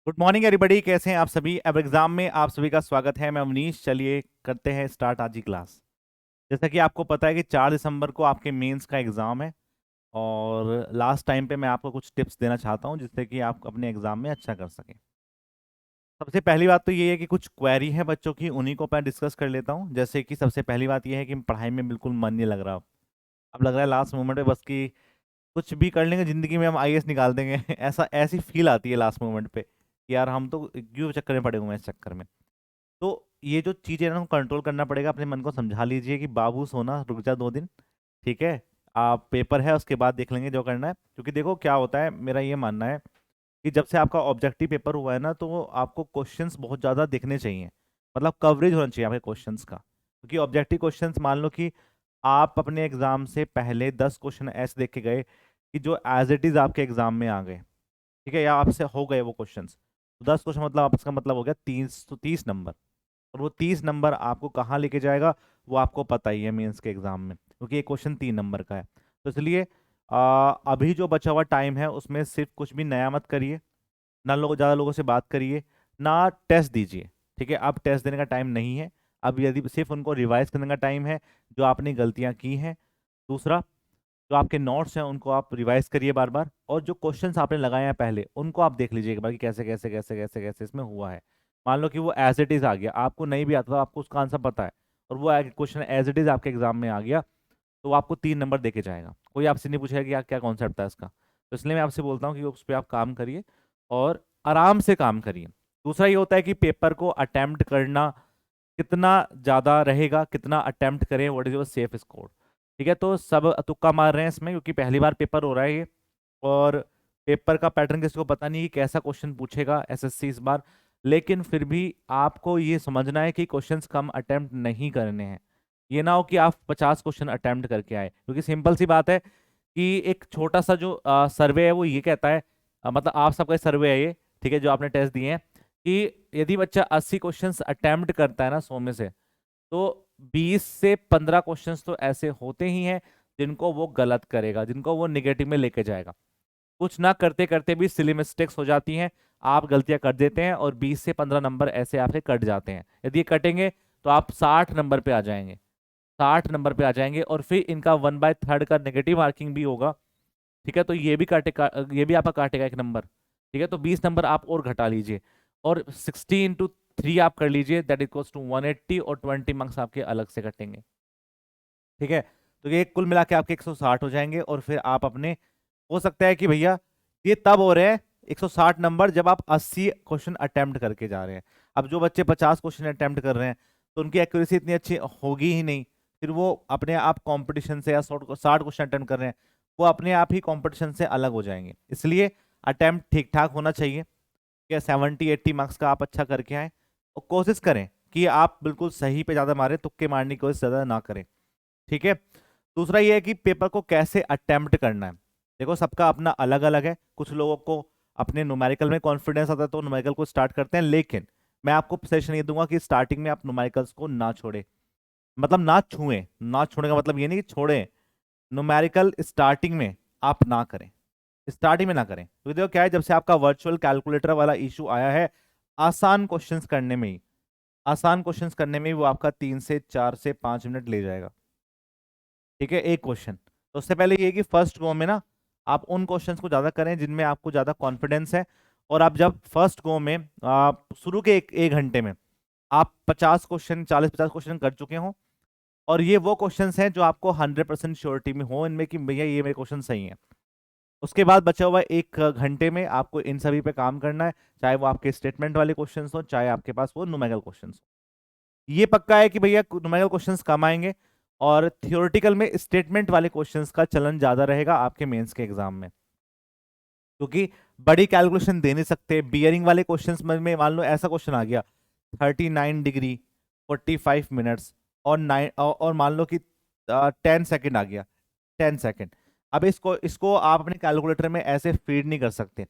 Good morning everybody, कैसे हैं आप सभी। अब एग्जाम में आप सभी का स्वागत है। मैं अवनीश, चलिए करते हैं स्टार्ट आज की क्लास। जैसा कि आपको पता है कि 4 दिसंबर को आपके मेंस का एग्ज़ाम है और लास्ट टाइम पे मैं आपको कुछ टिप्स देना चाहता हूं जिससे कि आप अपने एग्ज़ाम में अच्छा कर सकें। सबसे पहली बात तो ये है कि कुछ क्वेरी है बच्चों की, उन्हीं को मैं डिस्कस कर लेता हूं। जैसे कि सबसे पहली बात ये है कि पढ़ाई में बिल्कुल मन नहीं लग रहा। अब लग रहा है लास्ट मोमेंट पे बस कि कुछ भी कर लेंगे ज़िंदगी में, हम आईएएस निकाल देंगे ऐसा ऐसी फील आती है लास्ट मोमेंट पे कि यार हम तो क्यों चक्कर में पड़े हुए हैं इस चक्कर में। तो ये जो चीज़ है ना, कंट्रोल करना पड़ेगा। अपने मन को समझा लीजिए कि बाबू सोना रुक जा 2 दिन, ठीक है। आप पेपर है उसके बाद देख लेंगे जो करना है। क्योंकि देखो क्या होता है, मेरा ये मानना है कि जब से आपका ऑब्जेक्टिव पेपर हुआ है ना, तो आपको क्वेश्चंस बहुत ज़्यादा दिखने चाहिए। मतलब कवरेज होना चाहिए आपके क्वेश्चंस का। क्योंकि ऑब्जेक्टिव क्वेश्चंस, मान लो कि आप अपने एग्जाम से पहले 10 क्वेश्चन ऐसे देख के गए कि जो एज इट इज़ आपके एग्जाम में आ गए, ठीक है, या आपसे हो गए वो क्वेश्चंस, तो 10 क्वेश्चन मतलब आप, इसका मतलब हो गया 30 नंबर। और वो 30 नंबर आपको कहाँ लेके जाएगा वो आपको पता ही है मेंस के एग्जाम में, क्योंकि एक क्वेश्चन 3 नंबर का है। तो इसलिए अभी जो बचा हुआ टाइम है उसमें सिर्फ कुछ भी नया मत करिए, ना लोग ज़्यादा लोगों से बात करिए, ना टेस्ट दीजिए। ठीक है, अब टेस्ट देने का टाइम नहीं है। अब यदि सिर्फ उनको रिवाइज करने का टाइम है जो आपने गलतियां की हैं। दूसरा, जो आपके नोट्स हैं उनको आप रिवाइज करिए बार बार, और जो क्वेश्चंस आपने लगाए हैं पहले उनको आप देख लीजिए एक बार कि कैसे कैसे कैसे कैसे कैसे इसमें हुआ है। मान लो कि वो एज इट इज आ गया, आपको नहीं भी आता तो आपको उसका आंसर पता है, और वो क्वेश्चन एज इट इज आपके एग्जाम में आ गया, तो वो आपको 3 नंबर देके जाएगा। कोई आपसे नहीं पूछेगा कि यार क्या कॉन्सेप्ट था इसका। तो इसलिए मैं आपसे बोलता हूँ कि उस पर आप काम करिए और आराम से काम करिए। दूसरा ये होता है कि पेपर को अटेम्प्ट करना कितना ज़्यादा रहेगा, कितना अटेम्प्ट करें, what is your safe score. ठीक है, तो सब तुक्का मार रहे हैं इसमें, क्योंकि पहली बार पेपर हो रहा है ये, और पेपर का पैटर्न किसी को पता नहीं कि कैसा क्वेश्चन पूछेगा एसएससी इस बार। लेकिन फिर भी आपको ये समझना है कि क्वेश्चंस कम अटेम्प्ट नहीं करने हैं। ये ना हो कि आप 50 क्वेश्चन अटेम्प्ट करके आए, क्योंकि सिंपल सी बात है कि एक छोटा सा जो सर्वे है वो ये कहता है, मतलब आप सबका सर्वे है ये, ठीक है, जो आपने टेस्ट दिए हैं, कि यदि बच्चा 80 क्वेश्चंस अटेम्प्ट करता है ना 100 में से, तो 20 से 15 क्वेश्चंस तो ऐसे होते ही हैं जिनको वो गलत करेगा, जिनको वो निगेटिव में लेके जाएगा। कुछ ना करते करते भी सिली मिस्टेक्स हो जाती हैं, आप गलतियां कर देते हैं और 20 से 15 नंबर ऐसे आपके कट जाते हैं। यदि ये कटेंगे तो आप 60 नंबर पे आ जाएंगे, 60 नंबर पे आ जाएंगे, और फिर इनका 1/3 का नेगेटिव मार्किंग भी होगा। ठीक है, तो ये भी ये भी आपका काटेगा 1 नंबर। ठीक है, तो 20 नंबर आप और घटा लीजिए, और 60 × 3 आप कर लीजिए, दैट इक्वल्स टू 180, और 20 मार्क्स आपके अलग से कटेंगे। ठीक है, तो ये कुल मिला के आपके 160 हो जाएंगे। और फिर आप अपने, हो सकता है कि भैया ये तब हो रहे हैं 160 नंबर जब आप 80 क्वेश्चन अटेम्प्ट करके जा रहे हैं। अब जो बच्चे 50 क्वेश्चन अटेम्प्ट कर रहे हैं तो उनकी एक्यूरेसी इतनी अच्छी होगी ही नहीं। फिर वो अपने आप कंपटीशन से, या 60 क्वेश्चन अटेम्प्ट कर रहे हैं, वो अपने आप ही कंपटीशन से अलग हो जाएंगे। इसलिए अटेम्प्ट ठीक ठाक होना चाहिए कि 70-80 मार्क्स का आप अच्छा करके आए, और कोशिश करें कि आप बिल्कुल सही पे ज़्यादा मारें, तुक्के मारने की कोशिश ज़्यादा ना करें। ठीक है, दूसरा ये है कि पेपर को कैसे अटेम्प्ट करना है। देखो सबका अपना अलग अलग है। कुछ लोगों को अपने न्यूमेरिकल में कॉन्फिडेंस आता है तो न्यूमेरिकल को स्टार्ट करते हैं, लेकिन मैं आपको सजेशन ये दूंगा कि स्टार्टिंग में आप न्यूमेरिकल्स को ना छोड़े, मतलब ना छुएं। ना छोड़ने का मतलब ये नहीं कि छोड़ें, न्यूमेरिकल स्टार्टिंग में आप ना करें, स्टार्टिंग में ना करें। क्योंकि देखो क्या है, जब से आपका वर्चुअल कैलकुलेटर वाला इशू आया है, आसान क्वेश्चंस करने में ही, आसान क्वेश्चंस करने में ही वो आपका 3 से 4 से 5 मिनट ले जाएगा। ठीक है, एक क्वेश्चन। तो उससे पहले ये कि फर्स्ट गो में ना आप उन क्वेश्चंस को ज्यादा करें जिनमें आपको ज्यादा कॉन्फिडेंस है। और आप जब फर्स्ट गो में आप शुरू के एक घंटे में आप 50 क्वेश्चन, 40-50 क्वेश्चन कर चुके हो, और ये वो क्वेश्चंस हैं जो आपको 100% श्योरिटी में हो इनमें कि भैया ये मेरे क्वेश्चन सही है। उसके बाद बचा हुआ 1 घंटे में आपको इन सभी पे काम करना है, चाहे वो आपके स्टेटमेंट वाले क्वेश्चंस हो, चाहे आपके पास वो न्यूमेरिकल क्वेश्चंस हो। ये पक्का है कि भैया न्यूमेरिकल क्वेश्चंस कम आएंगे, और थियोरेटिकल में स्टेटमेंट वाले क्वेश्चंस का चलन ज्यादा रहेगा आपके मेंस के एग्जाम में। क्योंकि बड़ी कैलकुलेशन दे नहीं सकते। बियरिंग वाले क्वेश्चंस में मान लो ऐसा क्वेश्चन आ गया 39 डिग्री 45 मिनट्स और 9, और मान लो कि 10 सेकेंड आ गया, 10 सेकेंड। अब इसको इसको आप अपने कैलकुलेटर में ऐसे फीड नहीं कर सकते।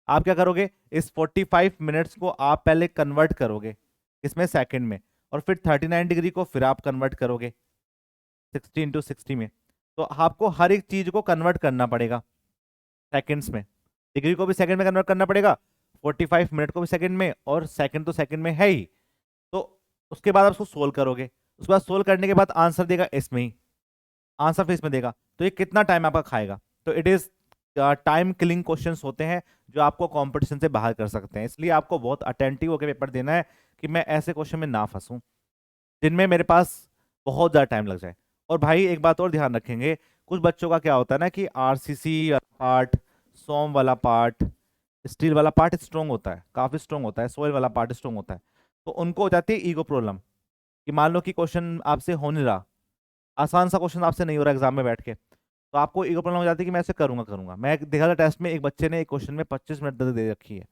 आप क्या करोगे, इस 45 मिनट्स को आप पहले कन्वर्ट करोगे इसमें सेकंड में, और फिर 39 डिग्री को फिर आप कन्वर्ट करोगे 60 × 60 में। तो आपको हर एक चीज को कन्वर्ट करना पड़ेगा सेकंड्स में। डिग्री को भी सेकंड में कन्वर्ट करना पड़ेगा, 45 मिनट को भी सेकंड में, और सेकंड तो सेकंड में है ही। तो उसके बाद आप उसको सोल्व करोगे, उसके बाद सोल्व करने के बाद आंसर देगा इसमें ही, आंसर फिर इसमें देगा। तो ये कितना टाइम आपका खाएगा? तो it is time killing questions होते हैं जो आपको कंपटीशन से बाहर कर सकते हैं। इसलिए आपको बहुत अटेंटिव होकर पेपर देना है कि मैं ऐसे क्वेश्चन में ना फंसूं जिनमें मेरे पास बहुत ज़्यादा टाइम लग जाए। और भाई एक बात और ध्यान रखेंगे, कुछ बच्चों का क्या होता है ना कि आरसीसी वाला पार्ट, सोम वाला पार्ट, स्टील वाला पार्ट स्ट्रॉन्ग होता है, काफ़ी स्ट्रॉन्ग होता है, सोयल वाला पार्ट स्ट्रॉन्ग होता है। तो उनको हो जाती है ईगो प्रॉब्लम कि मान लो कि क्वेश्चन आपसे हो नहीं रहा, आसान सा क्वेश्चन आपसे नहीं हो रहा एग्जाम में बैठ के, तो आपको ईगो प्रॉब्लम हो जाती है कि मैं ऐसे करूंगा करूंगा। मैं देखा था टेस्ट में, एक बच्चे ने एक क्वेश्चन में 25 मिनट दे रखी है,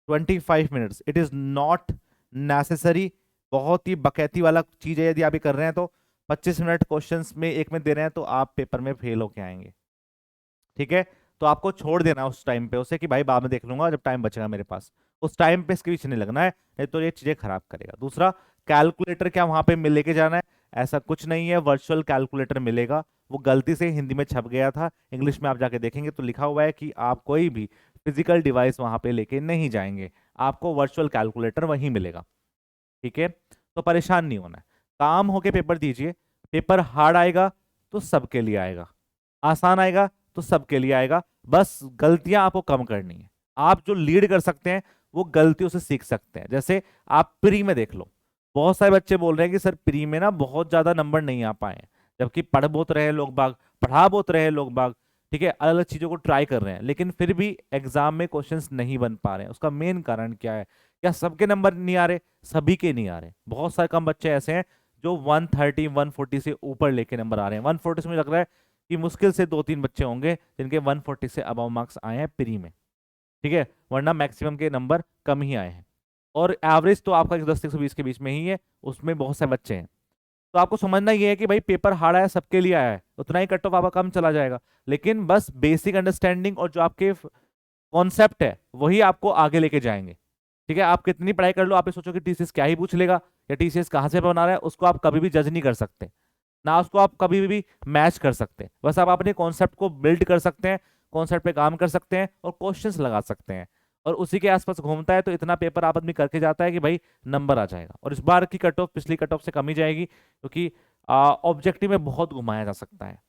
25 minutes. It is not necessary, बहुत ही बकैती वाला चीज है। यदि आप ये कर रहे हैं तो 25 मिनट क्वेश्चंस में एक में दे रहे हैं तो आप पेपर में फेल होके आएंगे। ठीक है, तो आपको छोड़ देना उस टाइम पे उसे कि भाई बाद में देख लूंगा जब टाइम बचेगा मेरे पास, उस टाइम पे इसके पीछे नहीं लगना है, नहीं तो ये चीजें खराब करेगा। दूसरा, कैलकुलेटर क्या वहां पे मिल लेके जाना है? ऐसा कुछ नहीं है, वर्चुअल कैलकुलेटर मिलेगा। वो गलती से हिंदी में छप गया था, इंग्लिश में आप जाके देखेंगे तो लिखा हुआ है कि आप कोई भी फिजिकल डिवाइस वहां पे लेके नहीं जाएंगे, आपको वर्चुअल कैलकुलेटर वहीं मिलेगा। ठीक है, तो परेशान नहीं होना है, काम होके पेपर दीजिए। पेपर हार्ड आएगा तो सबके लिए आएगा, आसान आएगा तो सबके लिए आएगा, बस गलतियां आपको कम करनी है। आप जो लीड कर सकते हैं वो गलतियों से सीख सकते हैं। जैसे आप प्री में देख लो, बहुत सारे बच्चे बोल रहे हैं कि सर प्री में ना बहुत ज्यादा नंबर नहीं आ पाए हैं, जबकि पढ़ बहुत रहे लोग बाग, पढ़ा बहुत रहे लोग बाग, ठीक है, अलग अलग चीजों को ट्राई कर रहे हैं, लेकिन फिर भी एग्जाम में क्वेश्चंस नहीं बन पा रहे हैं। उसका मेन कारण क्या है? क्या सबके नंबर नहीं आ रहे? सभी के नहीं आ रहे। बहुत सारे कम बच्चे ऐसे हैं जो 130 140 से ऊपर लेके नंबर आ रहे हैं। 140 से मुझे लग रहा है कि मुश्किल से 2-3 बच्चे होंगे जिनके 140 से अबव मार्क्स आए हैं प्री में। ठीक है, वरना मैक्सिमम के नंबर कम ही आए हैं, और एवरेज तो आपका 10 से 120 के बीच में ही है, उसमें बहुत सारे बच्चे हैं। तो आपको समझना ये है कि भाई पेपर हार्ड आया, सबके लिए आया है, उतना ही कट ऑफ आपका कम चला जाएगा, लेकिन बस बेसिक अंडरस्टैंडिंग और जो आपके कॉन्सेप्ट है वही आपको आगे लेके जाएंगे। ठीक है, आप कितनी पढ़ाई कर लो, आप ये सोचो कि टीसीएस क्या ही पूछ लेगा या टीसीएस कहाँ से बना रहा है, उसको आप कभी भी जज नहीं कर सकते, ना उसको आप कभी भी मैच कर सकते। बस आप अपने कॉन्सेप्ट को बिल्ड कर सकते हैं, कॉन्सेप्ट पे काम कर सकते हैं और क्वेश्चंस लगा सकते हैं, और उसी के आसपास घूमता है तो इतना पेपर आप आदमी करके जाता है कि भाई नंबर आ जाएगा। और इस बार की कट ऑफ पिछली कट ऑफ से कम ही जाएगी, क्योंकि ऑब्जेक्टिव में बहुत घुमाया जा सकता है।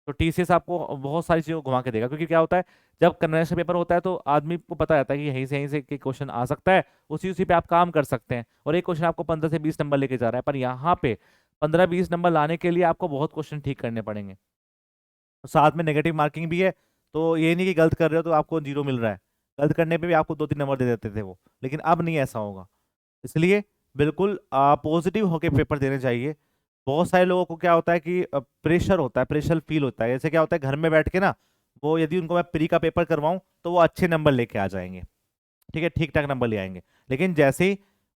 तो टीसीएस आपको बहुत सारी चीज़ों को घुमा के देगा, क्योंकि क्या होता है जब कन्वेंशन पेपर होता है तो आदमी को पता रहता है कि यहीं से क्वेश्चन आ सकता है, उसी उसी पे आप काम कर सकते हैं, और एक क्वेश्चन आपको 15 से 20 नंबर लेके जा रहा है। पर यहाँ पे 15-20 नंबर लाने के लिए आपको बहुत क्वेश्चन ठीक करने पड़ेंगे, तो साथ में नेगेटिव मार्किंग भी है। तो ये नहीं कि गलत कर रहे हो तो आपको 0 मिल रहा है, गलत करने पे भी आपको 2-3 नंबर दे देते थे वो, लेकिन अब नहीं ऐसा होगा। इसलिए बिल्कुल पॉजिटिव होके पेपर देने चाहिए। बहुत सारे लोगों को क्या होता है कि प्रेशर होता है, प्रेशर फील होता है। जैसे क्या होता है घर में बैठ के ना, वो यदि उनको मैं प्री का पेपर करवाऊं तो वो अच्छे नंबर लेके आ जाएंगे, ठीक है, ठीक ठाक नंबर ले आएंगे। लेकिन जैसे ही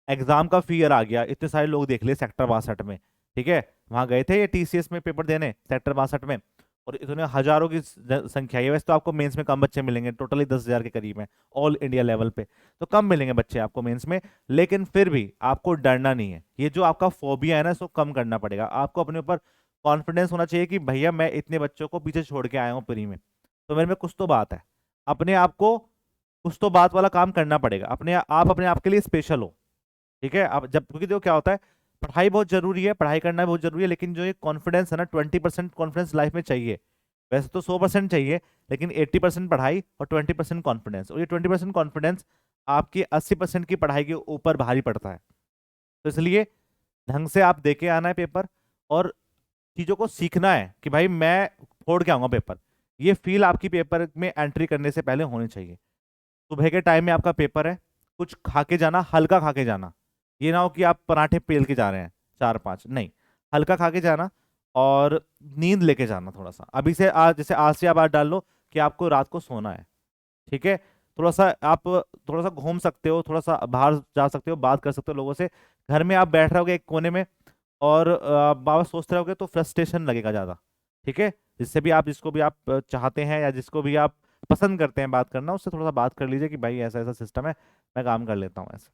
एग्जाम का फियर आ गया, इतने सारे लोग देख लिए सेक्टर 62 में, ठीक है, वहां गए थे ये टीसीएस में पेपर देने सेक्टर 62 में, और इतने हजारों की संख्या है। वैसे तो आपको मेंस में कम बच्चे मिलेंगे, टोटली 10,000 के करीब है ऑल इंडिया लेवल पे, तो कम मिलेंगे बच्चे आपको मेंस में, लेकिन फिर भी आपको डरना नहीं है। ये जो आपका फोबिया है ना, इसको कम करना पड़ेगा। आपको अपने ऊपर कॉन्फिडेंस होना चाहिए कि भैया मैं इतने बच्चों को पीछे छोड़ के आया हूँ प्री में, तो मेरे में कुछ तो बात है। अपने आप को कुछ तो बात वाला काम करना पड़ेगा, अपने आप के लिए स्पेशल हो। ठीक है, अब जब, क्योंकि देखो क्या होता है, पढ़ाई बहुत जरूरी है, पढ़ाई करना बहुत जरूरी है, लेकिन जो ये कॉन्फिडेंस है ना, 20% कॉन्फिडेंस लाइफ में चाहिए। वैसे तो 100% चाहिए, लेकिन 80% पढ़ाई और 20% कॉन्फिडेंस, और ये 20% कॉन्फिडेंस आपकी 80% की पढ़ाई के ऊपर भारी पड़ता है। तो इसलिए ढंग से आप देके आना है पेपर, और चीजों को सीखना है कि भाई मैं फोड़ के आऊंगा पेपर। ये फील आपकी पेपर में एंट्री करने से पहले होनी चाहिए। सुबह के टाइम में आपका पेपर है, कुछ खा के जाना, हल्का खा के जाना। ये ना हो कि आप पराठे पेल के जा रहे हैं 4-5, नहीं, हल्का खा के जाना, और नींद लेके जाना थोड़ा सा। अभी से आज, जैसे आज से आप बात डाल लो कि आपको रात को सोना है, ठीक है, थोड़ा सा आप थोड़ा सा घूम सकते हो, थोड़ा सा बाहर जा सकते हो, बात कर सकते हो लोगों से। घर में आप बैठ रहोगे एक कोने में और बाबा सोचते रहोगे तो फ्रस्ट्रेशन लगेगा ज़्यादा। ठीक है, जिससे भी आप, जिसको भी आप चाहते हैं या जिसको भी आप पसंद करते हैं बात करना, उससे थोड़ा सा बात कर लीजिए कि भाई ऐसा ऐसा सिस्टम है, मैं काम कर लेता हूँ ऐसे,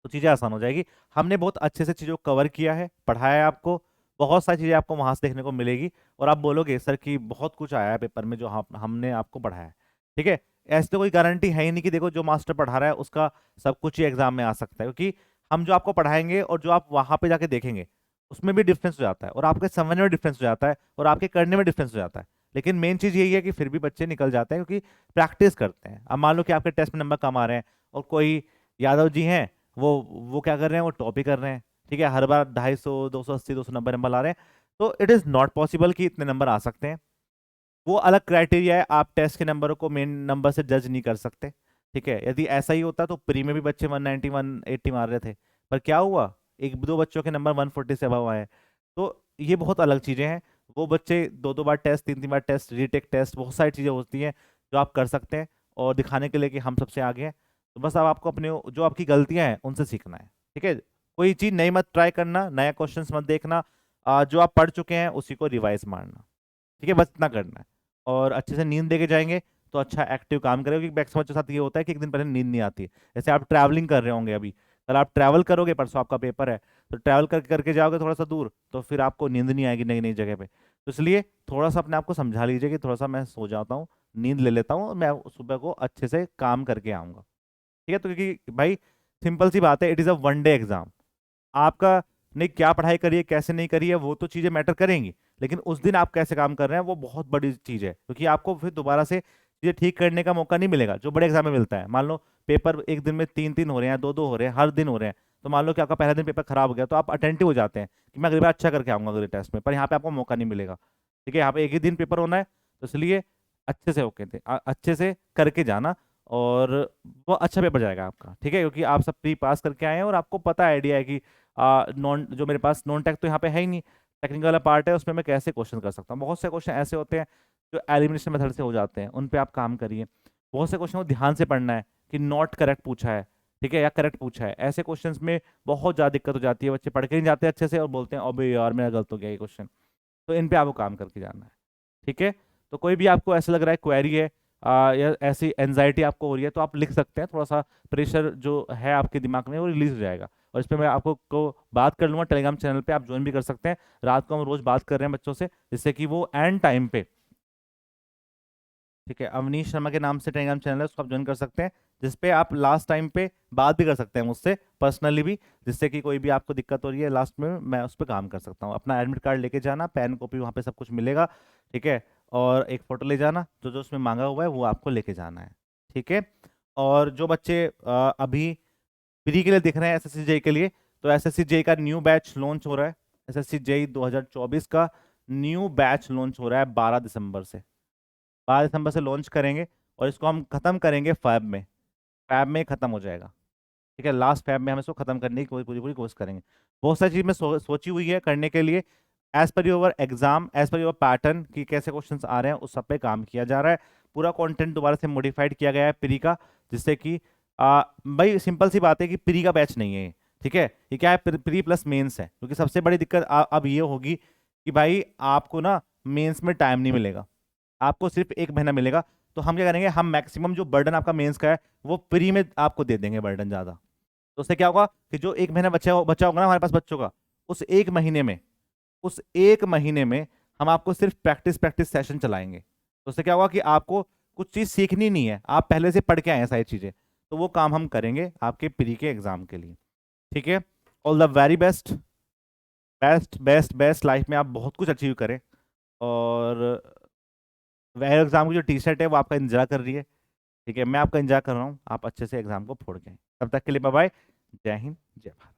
तो चीज़ें आसान हो जाएगी। हमने बहुत अच्छे से चीज़ों को कवर किया है, पढ़ाया है आपको, बहुत सारी चीज़ें आपको वहां से देखने को मिलेगी, और आप बोलोगे सर कि बहुत कुछ आया है पेपर में जो हमने आपको पढ़ाया है। ठीक है, ऐसे तो कोई गारंटी है ही नहीं कि देखो जो मास्टर पढ़ा रहा है उसका सब कुछ ही एग्जाम में आ सकता है, क्योंकि हम जो आपको पढ़ाएंगे और जो आप वहां पे जाके देखेंगे उसमें भी डिफरेंस हो जाता है, और आपके समझने में डिफरेंस हो जाता है, और आपके करने में डिफरेंस हो जाता है। लेकिन मेन चीज यही है कि फिर भी बच्चे निकल जाते हैं क्योंकि प्रैक्टिस करते हैं। अब मान लो कि आपके टेस्ट में नंबर कम आ रहे हैं और कोई यादव जी हैं, वो क्या कर रहे हैं, वो टॉप ही कर रहे हैं, ठीक है, हर बार 250, 280, 290 नंबर ला रहे हैं। तो इट इज नॉट पॉसिबल कि इतने नंबर आ सकते हैं। वो अलग क्राइटेरिया है, आप टेस्ट के नंबरों को मेन नंबर से जज नहीं कर सकते। ठीक है, यदि ऐसा ही होता तो प्री में भी बच्चे 190 180 मार रहे थे, पर क्या हुआ, एक दो बच्चों के नंबर 140 से अबव आए। तो ये बहुत अलग चीजें हैं। वो बच्चे दो दो बार टेस्ट, तीन तीन बार टेस्ट, रीटेक टेस्ट, बहुत सारी चीजें होती हैं जो आप कर सकते हैं और दिखाने के लिए कि हम सबसे आगे हैं। तो बस अब आपको अपने जो आपकी गलतियां हैं उनसे सीखना है। ठीक है, कोई चीज नई मत ट्राई करना, नया क्वेश्चंस मत देखना, जो आप पढ़ चुके हैं उसी को रिवाइज मारना। ठीक है, बस इतना करना है। और अच्छे से नींद देके जाएंगे तो अच्छा एक्टिव काम करेगा, क्योंकि मैक्सिमम बच्चों के साथ ये होता है कि एक दिन पहले नींद नहीं आती है। जैसे आप ट्रैवलिंग कर रहे होंगे, अभी कल आप ट्रैवल करोगे, परसों आपका पेपर है, तो ट्रैवल करके करके जाओगे थोड़ा सा दूर, तो फिर आपको नींद नहीं आएगी नई नई जगह पे। तो इसलिए थोड़ा सा अपने आप को समझा लीजिए कि थोड़ा सा मैं सो जाता हूँ, नींद ले लेता हूँ, और मैं सुबह को अच्छे से काम करके आऊँगा। ठीक है, तो क्योंकि भाई सिंपल सी बात है, it is a one day exam. आपका ने क्या पढ़ाई करी है, कैसे नहीं करी है, वो तो चीजें मैटर करेंगी, लेकिन उस दिन आप कैसे काम कर रहे हैं वो बहुत बड़ी चीज है, क्योंकि आपको फिर दोबारा से चीजें ठीक करने का मौका नहीं मिलेगा जो बड़े एग्जाम में मिलता है। मान लो पेपर एक दिन में तीन तीन हो रहे हैं, दो दो हो रहे हैं, हर दिन हो रहे हैं, तो मान लो कि आपका पहला दिन पेपर खराब हो गया, तो आप अटेंटिव हो जाते हैं कि मैं अगली बार अच्छा करके आऊंगा अगले टेस्ट में, पर यहाँ पे आपको मौका नहीं मिलेगा। ठीक है, यहाँ पे एक ही दिन पेपर होना है, तो इसलिए अच्छे से होके थे, अच्छे से करके जाना, और वो अच्छा पेपर जाएगा आपका। ठीक है, क्योंकि आप सब प्री पास करके आए हैं और आपको पता आइडिया है कि नॉन, जो मेरे पास नॉन टेक तो यहाँ पे है ही नहीं, टेक्निकल वाला पार्ट है, उसमें मैं कैसे क्वेश्चन कर सकता हूँ। बहुत से क्वेश्चन ऐसे होते हैं जो एलिमिनेशन मेथड से हो जाते हैं, उन पे आप काम करिए। बहुत से क्वेश्चन को ध्यान से पढ़ना है कि नॉट करेक्ट पूछा है, ठीक है, या करेक्ट पूछा है। ऐसे क्वेश्चंस में बहुत ज़्यादा दिक्कत हो जाती है, बच्चे पढ़ के नहीं जाते अच्छे से और बोलते हैं अबे यार मेरा गलत हो गया ये क्वेश्चन। तो इन पे आपको काम करके जाना है। ठीक है, तो कोई भी आपको ऐसा लग रहा है क्वेरी है, या ऐसी एनजाइटी आपको हो रही है, तो आप लिख सकते हैं, थोड़ा सा प्रेशर जो है आपके दिमाग में वो रिलीज हो जाएगा। और इस पर मैं आपको बात कर लूंगा टेलीग्राम चैनल पे, आप ज्वाइन भी कर सकते हैं। रात को हम रोज बात कर रहे हैं बच्चों से, जिससे कि वो एंड टाइम पे, ठीक है, अवनीश शर्मा के नाम से टेलीग्राम चैनल है, उसको आप ज्वाइन कर सकते हैं, जिसपे आप लास्ट टाइम पे बात भी कर सकते हैं मुझसे पर्सनली भी, जिससे कि कोई भी आपको दिक्कत हो रही है लास्ट में मैं उस पर काम कर सकता हूँ। अपना एडमिट कार्ड लेके जाना, पेन कॉपी वहाँ पे सब कुछ मिलेगा। ठीक है, और एक फोटो ले जाना, जो जो उसमें मांगा हुआ है वो आपको लेके जाना है। ठीक है, और जो बच्चे अभी प्री के लिए दिख रहे हैं, एसएससी जेई के लिए, तो एसएससी जेई का न्यू बैच लॉन्च हो रहा है। एसएससी जेई 2024 का न्यू बैच लॉन्च हो रहा है 12 दिसंबर से। 12 दिसंबर से लॉन्च करेंगे, और इसको हम खत्म करेंगे फैब में। फैब में खत्म हो जाएगा। ठीक है, लास्ट फैब में हम इसको खत्म करने की पूरी पूरी कोशिश करेंगे। बहुत सारी चीज मैं सोची हुई है करने के लिए, as per your exam, as per your pattern, कि कैसे क्वेश्चंस आ रहे हैं उस सब पे काम किया जा रहा है। पूरा कंटेंट दोबारा से मॉडिफाइड किया गया है प्री का, जिससे कि भाई सिंपल सी बात है कि प्री का बैच नहीं है ये। ठीक है, ये क्या है, प्री प्लस मेंस है, क्योंकि सबसे बड़ी दिक्कत अब ये होगी कि भाई आपको ना मेंस में टाइम नहीं मिलेगा, आपको सिर्फ एक महीना मिलेगा। तो हम क्या करेंगे, हम मैक्सिमम जो बर्डन आपका मेंस का है वो प्री में आपको दे देंगे बर्डन ज्यादा। तो उससे क्या होगा कि जो एक महीना बच्चा होगा ना हमारे पास बच्चों का, उस एक महीने में, उस एक महीने में हम आपको सिर्फ प्रैक्टिस प्रैक्टिस सेशन चलाएंगे। तो उससे क्या होगा कि आपको कुछ चीज सीखनी नहीं है, आप पहले से पढ़ के आए हैं सारी चीजें, तो वो काम हम करेंगे आपके प्री के एग्जाम के लिए। ठीक है, all the very best, best best best, life में आप बहुत कुछ अचीव करें। और वह एग्जाम की जो टी शर्ट है वो आपका इंतजार कर रही है। ठीक है, मैं आपका इंतजार कर रहा हूँ, आप अच्छे से एग्जाम को फोड़ के आएं। तब तक के लिए बाय बाय, जय हिंद, जय भारत।